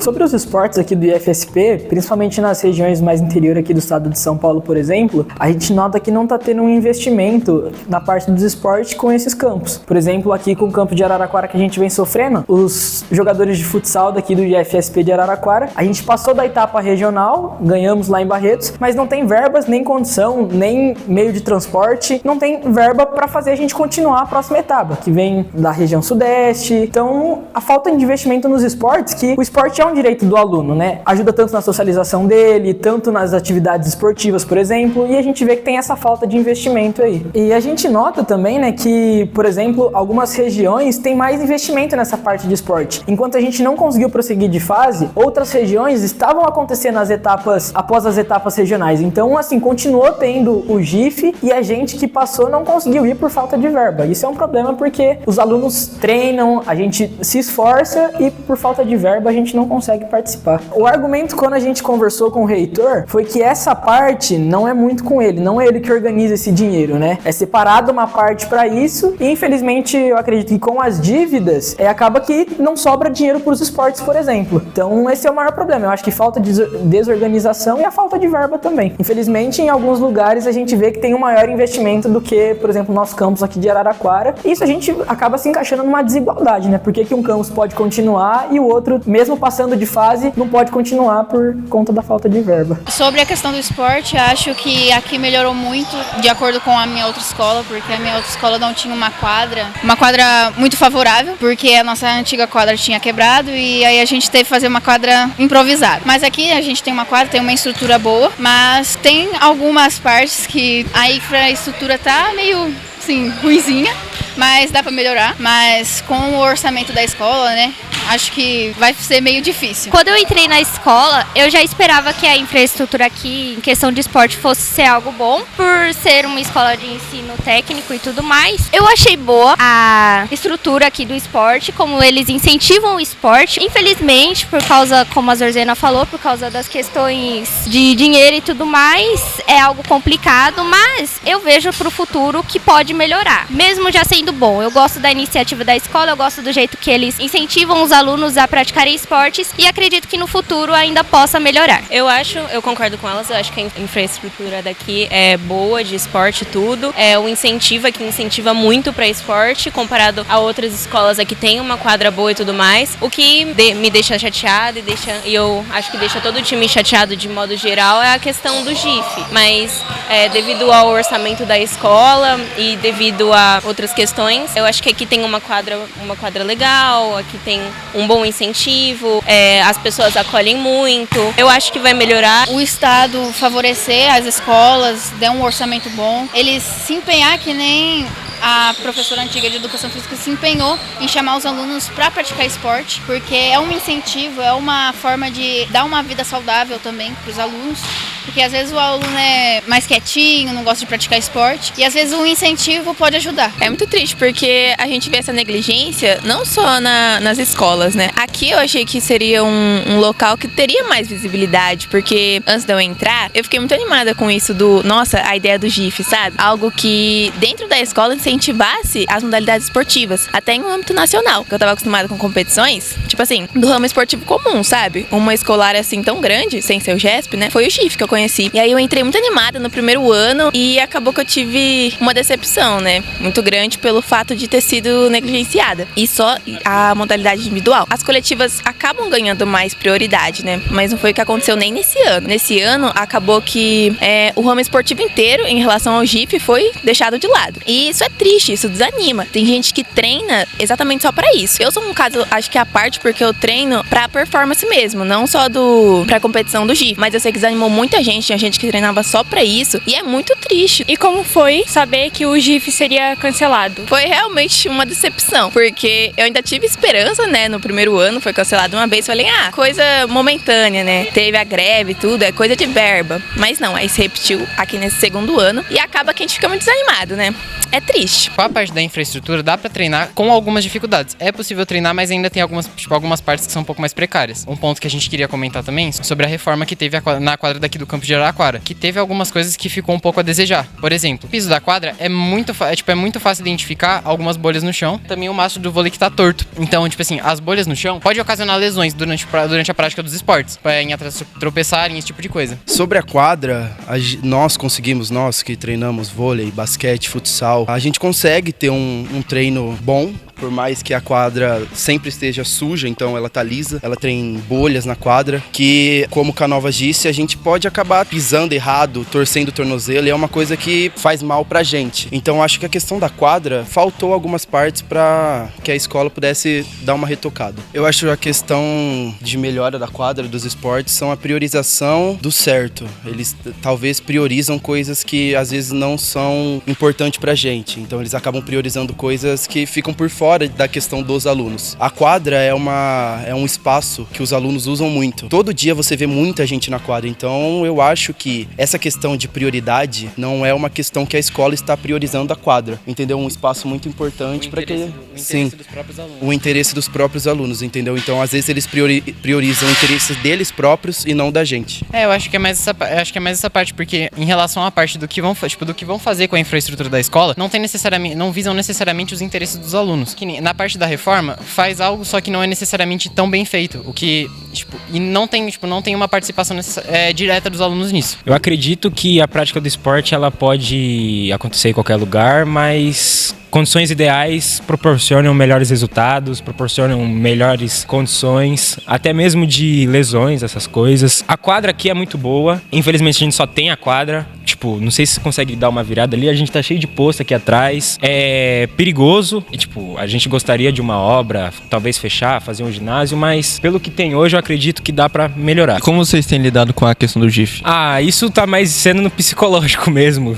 sobre os esportes aqui do IFSP, principalmente nas regiões mais interior aqui do estado de São Paulo, por exemplo, a gente nota que não está tendo um investimento na parte dos esportes com esses campos. Por exemplo, aqui com o campo de Araraquara que a gente vem sofrendo, os jogadores de futsal daqui do IFSP de Araraquara, a gente passou da etapa regional, ganhamos lá em Barretos, mas não tem verbas, nem condição, nem meio de transporte, não tem verba para fazer a gente continuar a próxima etapa, que vem da região sudeste. Então, a falta de investimento nos esportes, que o esporte é um direito do aluno, né? Ajuda tanto na socialização dele, tanto nas atividades esportivas, por exemplo, e a gente vê que tem essa falta de investimento aí. E a gente nota também, né, que, por exemplo, algumas regiões têm mais investimento nessa parte de esporte. Enquanto a gente não conseguiu prosseguir de fase, outras regiões estavam acontecendo as etapas, após as etapas regionais. Então, assim, continuou tendo o GIF e a gente que passou não conseguiu ir por falta de verba. Isso é um problema porque os alunos treinam, a gente se esforça e por falta de verba a gente não consegue participar. O argumento quando a gente conversou com o reitor foi que essa parte não é muito com ele, não é ele que organiza esse dinheiro, né? É separado uma parte para isso e infelizmente eu acredito que com as dívidas acaba que não sobra dinheiro para os esportes, por exemplo. Então esse é o maior problema. Eu acho que falta de desorganização e a falta de verba também. Infelizmente em alguns lugares a gente vê que tem um maior investimento do que, por exemplo, o nosso campus aqui de Araraquara. E isso a gente acaba se encaixando numa desigualdade, né? Por que um campus pode continuar e o outro, mesmo passando de fase, não pode continuar por conta da falta de verba? Sobre a questão do esporte, acho que aqui melhorou muito de acordo com a minha outra escola, porque a minha outra escola não tinha uma quadra muito favorável, porque a nossa antiga quadra tinha quebrado e aí a gente teve que fazer uma quadra improvisada. Mas aqui a gente tem uma quadra, tem uma estrutura boa, mas tem algumas partes que a infraestrutura tá meio, assim, ruinzinha, mas dá pra melhorar. Mas com o orçamento da escola, né, acho que vai ser meio difícil. Quando eu entrei na escola, eu já esperava que a infraestrutura aqui, em questão de esporte, fosse ser algo bom, por ser uma escola de ensino técnico e tudo mais. Eu achei boa a estrutura aqui do esporte, como eles incentivam o esporte. Infelizmente, por causa, como a Zorzena falou, por causa das questões de dinheiro e tudo mais, é algo complicado, mas eu vejo pro futuro que pode melhorar, mesmo já sendo bom. Eu gosto da iniciativa da escola, eu gosto do jeito que eles incentivam os alunos a praticarem esportes e acredito que no futuro ainda possa melhorar. Eu concordo com elas, eu acho que a infraestrutura daqui é boa, de esporte tudo. O incentivo aqui incentiva muito para esporte, comparado a outras escolas aqui tem uma quadra boa e tudo mais. O que me deixa chateada e eu acho que deixa todo o time chateado de modo geral é a questão do GIF. Mas devido ao orçamento da escola e devido a outras questões, eu acho que aqui tem uma quadra legal, aqui tem um bom incentivo, as pessoas acolhem muito. Eu acho que vai melhorar. O Estado favorecer as escolas, der um orçamento bom, eles se empenhar que nem a professora antiga de educação física se empenhou em chamar os alunos para praticar esporte, porque é um incentivo, é uma forma de dar uma vida saudável também para os alunos, porque às vezes o aluno é mais quietinho, não gosta de praticar esporte, e às vezes um incentivo pode ajudar. É muito triste, porque a gente vê essa negligência não só nas escolas, né? Aqui eu achei que seria um local que teria mais visibilidade, porque antes de eu entrar, eu fiquei muito animada com isso a ideia do GIF, sabe? Algo que dentro da escola incentivasse as modalidades esportivas, até em um âmbito nacional, que eu tava acostumada com competições, tipo assim, do ramo esportivo comum, sabe? Uma escolar assim tão grande, sem ser o GESP, né? Foi o GIF que eu conheci. E aí eu entrei muito animada no primeiro ano e acabou que eu tive uma decepção, né? Muito grande pelo fato de ter sido negligenciada. E só a modalidade individual. As coletivas acabam ganhando mais prioridade, né? Mas não foi o que aconteceu nem nesse ano. Nesse ano, acabou que o ramo esportivo inteiro, em relação ao GIF, foi deixado de lado. E isso é triste, isso desanima. Tem gente que treina exatamente só pra isso. Eu sou um caso, acho que à parte, porque eu treino pra performance mesmo, não só pra competição do GIF. Mas eu sei que desanimou muita gente, tinha gente que treinava só pra isso, e é muito triste. E como foi saber que o GIF seria cancelado? Foi realmente uma decepção, porque eu ainda tive esperança, né, no primeiro ano, foi cancelado uma vez, falei, coisa momentânea, né, teve a greve e tudo, é coisa de verba. Mas não, aí se repetiu aqui nesse segundo ano, e acaba que a gente fica muito desanimado, né. é triste. Com a parte da infraestrutura, dá pra treinar com algumas dificuldades. É possível treinar, mas ainda tem algumas partes que são um pouco mais precárias. Um ponto que a gente queria comentar também sobre a reforma que teve na quadra daqui do campo de Araraquara, que teve algumas coisas que ficou um pouco a desejar. Por exemplo, o piso da quadra é muito fácil identificar algumas bolhas no chão. Também o mastro do vôlei que tá torto. Então, tipo assim, as bolhas no chão pode ocasionar lesões durante a prática dos esportes, em atletas tropeçarem, esse tipo de coisa. Sobre a quadra, nós que treinamos vôlei, basquete, futsal, a gente consegue ter um treino bom, por mais que a quadra sempre esteja suja, então ela tá lisa, ela tem bolhas na quadra, que, como o Canovas disse, a gente pode acabar pisando errado, torcendo o tornozelo, e é uma coisa que faz mal pra gente. Então acho que a questão da quadra, faltou algumas partes pra que a escola pudesse dar uma retocada. Eu acho a questão de melhora da quadra, dos esportes, são a priorização do certo. Eles talvez priorizam coisas que às vezes não são importantes pra gente, então eles acabam priorizando coisas que ficam por fora da questão dos alunos. A quadra é um espaço que os alunos usam muito. Todo dia você vê muita gente na quadra, então eu acho que essa questão de prioridade não é uma questão que a escola está priorizando a quadra, entendeu? Um espaço muito importante para que... Sim, dos próprios alunos. O interesse dos próprios alunos, entendeu? Então, às vezes, eles priorizam o interesse deles próprios e não da gente. Eu acho que é mais essa parte, porque em relação à parte do que vão fazer com a infraestrutura da escola, não visam necessariamente os interesses dos alunos. Que na parte da reforma, faz algo, só que não é necessariamente tão bem feito, o que, e não tem uma participação direta dos alunos nisso. Eu acredito que a prática do esporte, ela pode acontecer em qualquer lugar, mas condições ideais proporcionam melhores resultados, proporcionam melhores condições, até mesmo de lesões, essas coisas. A quadra aqui é muito boa, infelizmente a gente só tem a quadra, não sei se você consegue dar uma virada ali, a gente tá cheio de posto aqui atrás, é perigoso, e a gente gostaria de uma obra, talvez fechar, fazer um ginásio, mas pelo que tem hoje eu acredito que dá pra melhorar. Como vocês têm lidado com a questão do GIF? Isso tá mais sendo no psicológico mesmo,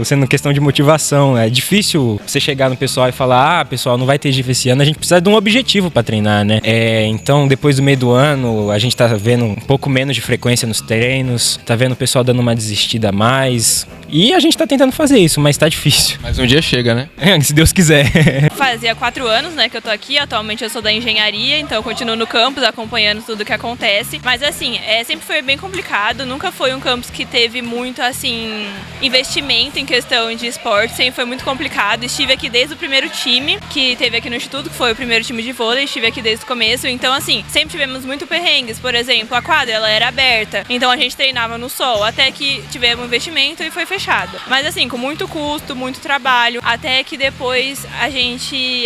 sendo questão de motivação. É difícil você chegar no pessoal e falar, pessoal, não vai ter GIF esse ano, a gente precisa de um objetivo pra treinar, né? Então, depois do meio do ano, a gente tá vendo um pouco menos de frequência nos treinos, tá vendo o pessoal dando uma desistida a mais, e a gente tá tentando fazer isso, mas tá difícil. Mas um dia chega, né? Se Deus quiser. Fazia 4 anos, né, que eu tô aqui, atualmente eu sou da engenharia, então eu continuo no campus acompanhando tudo que acontece, mas assim, sempre foi bem complicado, nunca foi um campus que teve muito, assim, investimento em questão de esporte, sempre foi muito complicado. Estive aqui desde o primeiro time que teve aqui no Instituto, que foi o primeiro time de vôlei, estive aqui desde o começo, então assim, sempre tivemos muito perrengues. Por exemplo, a quadra, ela era aberta, então a gente treinava no sol, até que tivemos um investimento e foi fechada. Mas assim, com muito custo, muito trabalho, até que depois a gente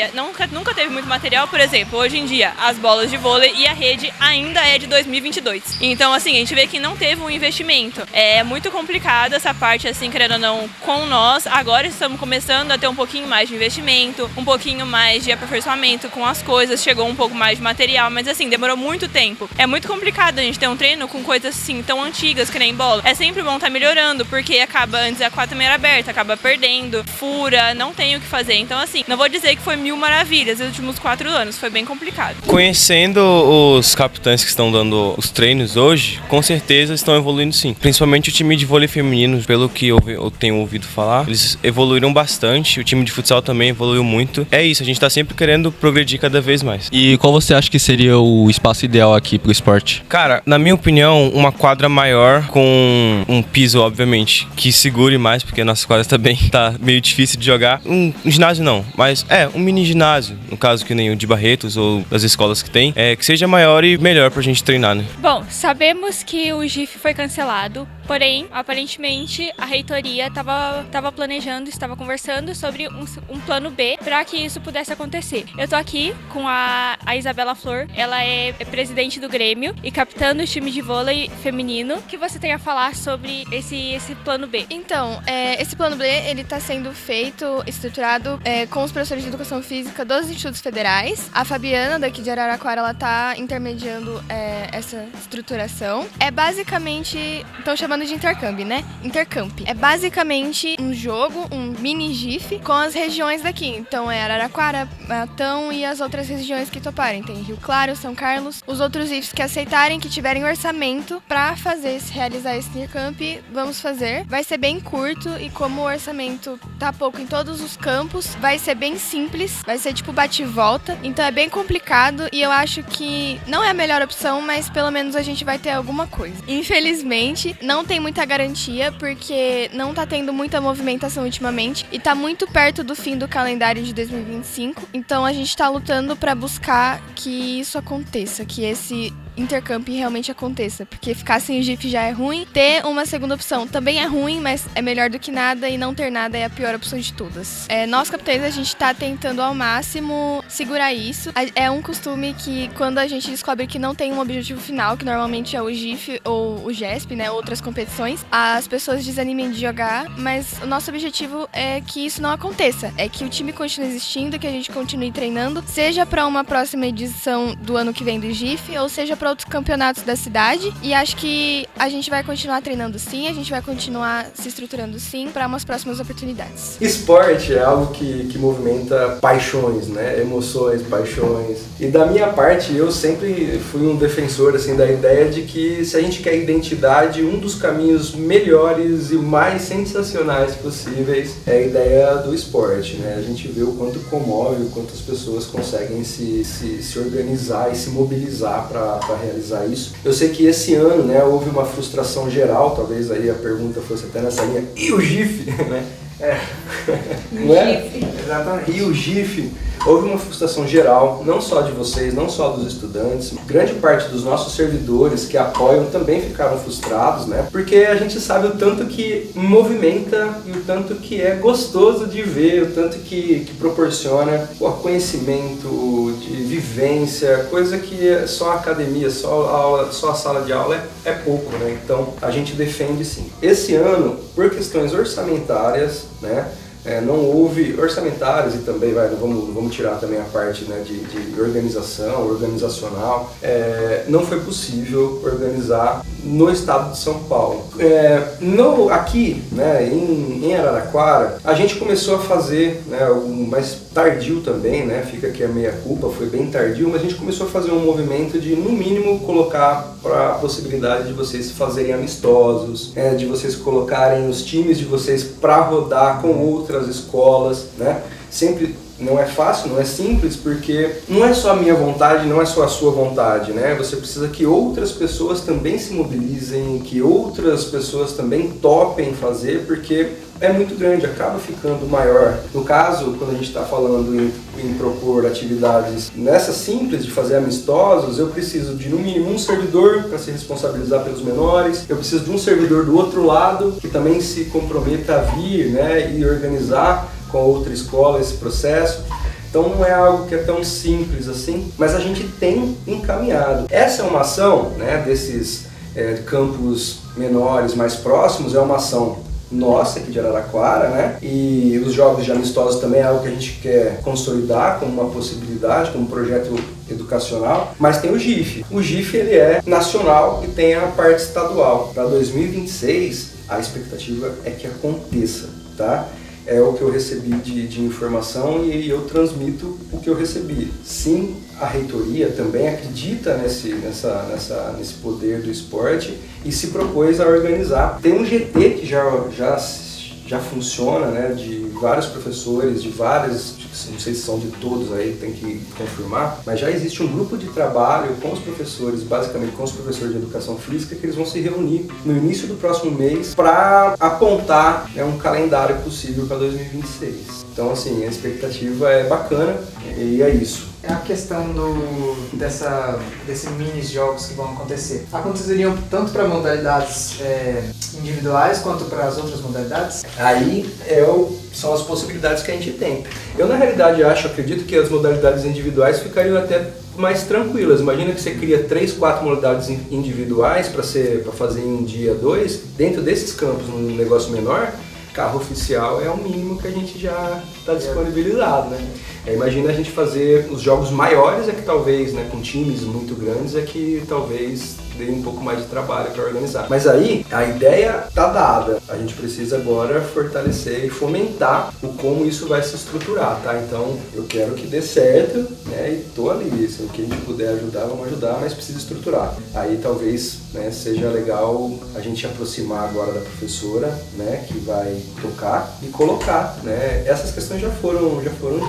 nunca teve muito material. Por exemplo, hoje em dia, as bolas de vôlei e a rede ainda é de 2022. Então assim, a gente vê que não teve um investimento. É muito complicado essa parte, assim, querendo ou não, com nós. Agora estamos começando a ter um pouquinho mais de investimento, um pouquinho mais de aperfeiçoamento com as coisas, chegou um pouco mais de material, mas assim, demorou muito tempo. É muito complicado a gente ter um treino com coisas assim tão antigas que nem bola. É sempre bom estar melhorando, porque antes a quadra também era aberta, acaba perdendo, fura, não tem o que fazer. Então assim, não vou dizer que foi mil maravilhas nos últimos 4 anos, foi bem complicado. Conhecendo os capitães que estão dando os treinos hoje, com certeza estão evoluindo sim. Principalmente o time de vôlei feminino, pelo que eu tenho ouvido falar, eles evoluíram bastante, o time de futsal também evoluiu muito. É isso, a gente tá sempre querendo progredir cada vez mais. E qual você acha que seria o espaço ideal aqui pro esporte? Cara, na minha opinião, uma quadra maior com um piso, obviamente, que segure mais, porque a nossa quadra também tá meio difícil de jogar. Um ginásio não, mas um mini ginásio, no caso que nem o de Barretos ou das escolas que tem, que seja maior e melhor pra gente treinar, né? Bom, sabemos que o GIF foi cancelado, porém, aparentemente, a reitoria estava planejando, estava conversando sobre um plano B para que isso pudesse acontecer. Eu tô aqui com a Isabela Flor, ela é presidente do Grêmio e capitã do time de vôlei feminino. O que você tem a falar sobre esse plano B? Então, esse plano B, ele tá sendo feito, estruturado com os professores de educação física dos institutos federais. A Fabiana, daqui de Araraquara, ela tá intermediando essa estruturação. Basicamente, estão chamando chamando de Intercamp, né? Intercamp. É basicamente um jogo, um mini GIF com as regiões daqui. Então é Araraquara, Matão e as outras regiões que toparem. Tem Rio Claro, São Carlos. Os outros GIFs que aceitarem, que tiverem orçamento pra realizar esse Intercamp, vamos fazer. Vai ser bem curto e como o orçamento tá pouco em todos os campos, vai ser bem simples. Vai ser tipo bate e volta. Então é bem complicado e eu acho que não é a melhor opção, mas pelo menos a gente vai ter alguma coisa. Infelizmente, não tem muita garantia, porque não tá tendo muita movimentação ultimamente e tá muito perto do fim do calendário de 2025. Então a gente tá lutando pra buscar que isso aconteça, que esse Intercamp realmente aconteça, porque ficar sem o GIF já é ruim, ter uma segunda opção também é ruim, mas é melhor do que nada, e não ter nada é a pior opção de todas. Nós, capitães, a gente tá tentando ao máximo segurar isso. É um costume que quando a gente descobre que não tem um objetivo final, que normalmente é o GIF ou o GESP, né, outras competições, as pessoas desanimem de jogar, mas o nosso objetivo é que isso não aconteça, é que o time continue existindo, que a gente continue treinando, seja para uma próxima edição do ano que vem do GIF, ou seja para outros campeonatos da cidade, e acho que a gente vai continuar treinando sim, a gente vai continuar se estruturando sim para umas próximas oportunidades. Esporte é algo que movimenta paixões, né? Emoções, paixões. E da minha parte, eu sempre fui um defensor assim, da ideia de que se a gente quer identidade, um dos caminhos melhores e mais sensacionais possíveis é a ideia do esporte, né? A gente vê o quanto comove, o quanto as pessoas conseguem se organizar e se mobilizar para realizar isso. Eu sei que esse ano, né, houve uma frustração geral, talvez aí a pergunta fosse até nessa linha, e o GIF, né? Não é? Exatamente. E o GIF, houve uma frustração geral, não só de vocês, não só dos estudantes, grande parte dos nossos servidores que apoiam também ficaram frustrados, né? Porque a gente sabe o tanto que movimenta e o tanto que é gostoso de ver, o tanto que proporciona conhecimento, de vivência, coisa que só a academia, só a sala de aula é pouco, né? Então a gente defende sim. Esse ano, por questões orçamentárias, né? Não houve orçamentários e também, vamos tirar também a parte, né, de organizacional, não foi possível organizar no estado de São Paulo. Aqui, né, em Araraquara, a gente começou a fazer, né, mais tardio também, né, fica aqui a meia culpa, foi bem tardio, mas a gente começou a fazer um movimento de, no mínimo, colocar para a possibilidade de vocês fazerem amistosos, de vocês colocarem os times de vocês para rodar com outras escolas, né? Sempre não é fácil, não é simples, porque não é só a minha vontade, não é só a sua vontade, né? Você precisa que outras pessoas também se mobilizem, que outras pessoas também topem fazer, porque é muito grande, acaba ficando maior. No caso, quando a gente está falando em propor atividades nessas simples de fazer amistosos, eu preciso de no mínimo um servidor para se responsabilizar pelos menores, eu preciso de um servidor do outro lado que também se comprometa a vir, né, e organizar com outra escola esse processo. Então não é algo que é tão simples assim, mas a gente tem encaminhado. Essa é uma ação, né, desses campos menores mais próximos, é uma ação nossa aqui de Araraquara, né? E os jogos de amistosos também é algo que a gente quer consolidar como uma possibilidade, como um projeto educacional, mas tem o GIF. O GIF ele é nacional e tem a parte estadual. Para 2026, a expectativa é que aconteça, tá? É o que eu recebi de informação e eu transmito o que eu recebi. Sim, a reitoria também acredita nesse poder do esporte e se propôs a organizar. Tem um GT que já funciona, né, de vários professores, de várias, não sei se são de todos aí, tem que confirmar, mas já existe um grupo de trabalho com os professores, basicamente com os professores de educação física, que eles vão se reunir no início do próximo mês para apontar, né, um calendário possível para 2026. Então, assim, a expectativa é bacana e é isso. É a questão desses mini jogos que vão acontecer. Aconteceriam tanto para modalidades individuais quanto para as outras modalidades? Aí são as possibilidades que a gente tem. Eu, na realidade, acredito que as modalidades individuais ficariam até mais tranquilas. Imagina que você cria 3, 4 modalidades individuais para fazer em um dia, 2. Dentro desses campos, num negócio menor, carro oficial é o mínimo que a gente já está disponibilizado, né? Imagina a gente fazer os jogos maiores, que talvez, né, com times muito grandes, que talvez dê um pouco mais de trabalho para organizar. Mas aí, a ideia tá dada. A gente precisa agora fortalecer e fomentar o como isso vai se estruturar, tá? Então, eu quero que dê certo, né? E tô ali. Se o que a gente puder ajudar, vamos ajudar, mas precisa estruturar. Aí, talvez, né, seja legal a gente aproximar agora da professora, né? Que vai tocar e colocar, né? Essas questões já foram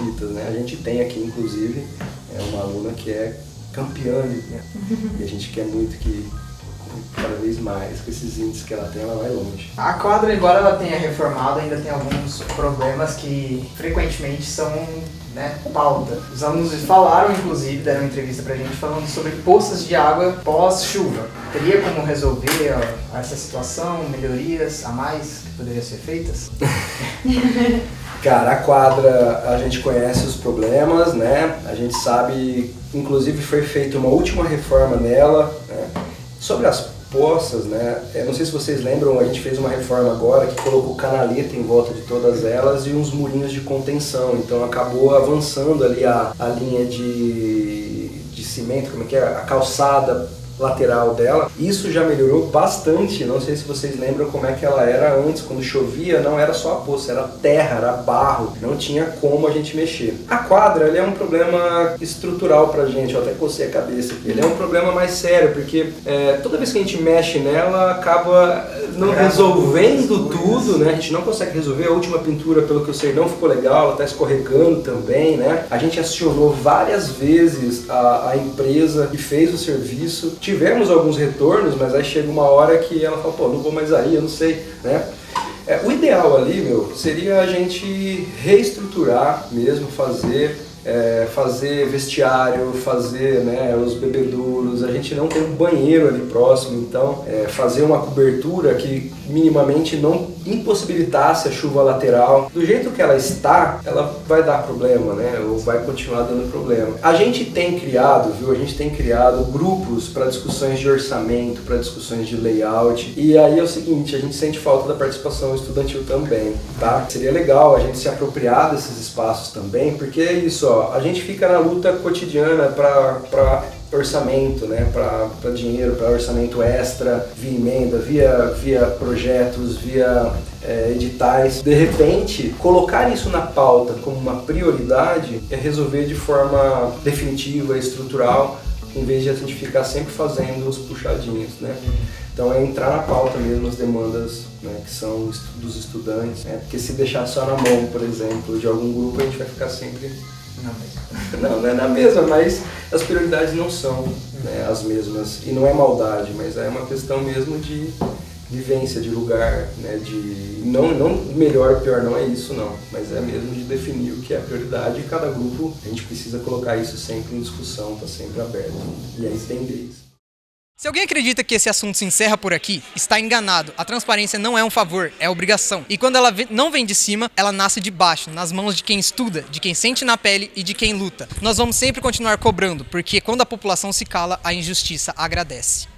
ditas, né? A gente tem aqui, inclusive, uma aluna que é campeã, né? E a gente quer muito que cada vez mais, com esses índices que ela tem, ela vai longe. A quadra, embora ela tenha reformado, ainda tem alguns problemas que frequentemente são, né, pauta. Os alunos falaram, inclusive, deram entrevista pra gente falando sobre poças de água pós-chuva. Teria como resolver essa situação, melhorias a mais que poderiam ser feitas? Cara, a quadra, a gente conhece os problemas, né? A gente sabe, inclusive foi feita uma última reforma nela, né? Sobre as poças, né? Eu não sei se vocês lembram, a gente fez uma reforma agora que colocou canaleta em volta de todas elas e uns murinhos de contenção. Então acabou avançando ali a linha de cimento, como é que é? A calçada lateral dela. Isso já melhorou bastante. Não sei se vocês lembram como é que ela era antes, quando chovia, não era só a poça, era terra, era barro, não tinha como a gente mexer. A quadra, ele é um problema estrutural pra gente, eu até cocei a cabeça aqui. Ele é um problema mais sério, porque toda vez que a gente mexe nela, acaba não resolvendo tudo, né? A gente não consegue resolver. A última pintura, pelo que eu sei, não ficou legal, ela tá escorregando também, né? A gente acionou várias vezes a empresa que fez o serviço. Tivemos alguns retornos, mas aí chega uma hora que ela fala, pô, não vou mais aí, eu não sei, né? O ideal ali, seria a gente reestruturar mesmo, fazer vestiário, fazer, né, os bebedouros. A gente não tem um banheiro ali próximo, então fazer uma cobertura que minimamente não impossibilitasse a chuva lateral. Do jeito que ela está, ela vai dar problema, né, ou vai continuar dando problema. A gente tem criado, a gente tem criado grupos para discussões de orçamento, para discussões de layout, e aí é o seguinte, a gente sente falta da participação estudantil também, tá? Seria legal a gente se apropriar desses espaços também, porque é isso, ó, a gente fica na luta cotidiana para orçamento, né, para dinheiro, para orçamento extra, via emenda, via projetos, via editais. De repente, colocar isso na pauta como uma prioridade é resolver de forma definitiva, estrutural, em vez de a gente ficar sempre fazendo os puxadinhos, né? Então é entrar na pauta mesmo as demandas, né, que são dos estudantes, né? Porque se deixar só na mão, por exemplo, de algum grupo, a gente vai ficar sempre... Não é na mesma, mas as prioridades não são, né, as mesmas. E não é maldade, mas é uma questão mesmo de vivência, de lugar, né, de... Não melhor, pior, não é isso não, mas é mesmo de definir o que é prioridade, e cada grupo a gente precisa colocar isso sempre em discussão, tá sempre aberto, e aí entender isso. Se alguém acredita que esse assunto se encerra por aqui, está enganado. A transparência não é um favor, é obrigação. E quando ela não vem de cima, ela nasce de baixo, nas mãos de quem estuda, de quem sente na pele e de quem luta. Nós vamos sempre continuar cobrando, porque quando a população se cala, a injustiça agradece.